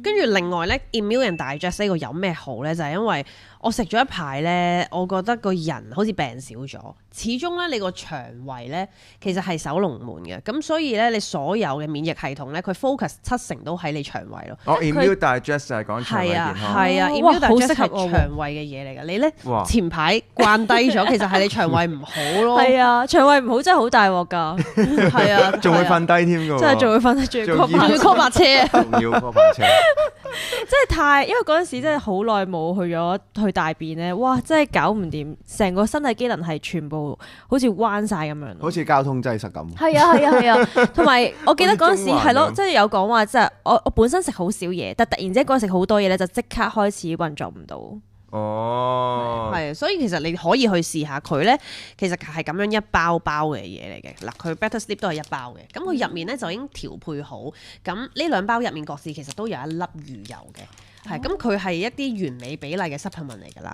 跟住另外咧 Immune and Digest 呢個有咩好咧？就係因為我食咗一排咧，我覺得個人好似病少咗。始終咧，你個腸胃咧其實係守龍門嘅，咁所以咧，你所有嘅免疫系統咧，佢 focus 70%都喺你腸胃咯。Immune Digest 就係講腸胃健康。係啊，Immune Digest 係腸胃嘅嘢嚟㗎。你咧前排慣低咗，其實係你腸胃唔好咯。係啊，腸胃唔好真係好大鑊㗎。係啊，仲會瞓低添㗎喎。真係仲會瞓低，仲要 call 白車。仲要 call 白車。真係太，因為嗰陣時真係好耐冇去大便咧，哇！真係搞唔掂，成個身體機能係全部好似彎晒咁樣。好似交通擠塞咁。係啊，同埋我記得嗰陣時係咯，即係有講話，即係我本身食好少嘢，但突然之間嗰日食好多嘢咧，就即刻開始運作唔到。哦，係，所以其實你可以去試下佢咧，其實係咁樣一包包嘅嘢嚟嘅。嗱，佢 Better Sleep 都係一包嘅，咁佢入面咧就已經調配好，咁呢兩包入面各自其實都有一粒魚油嘅。係，咁佢係一啲完美比例嘅 supplement 嚟㗎啦。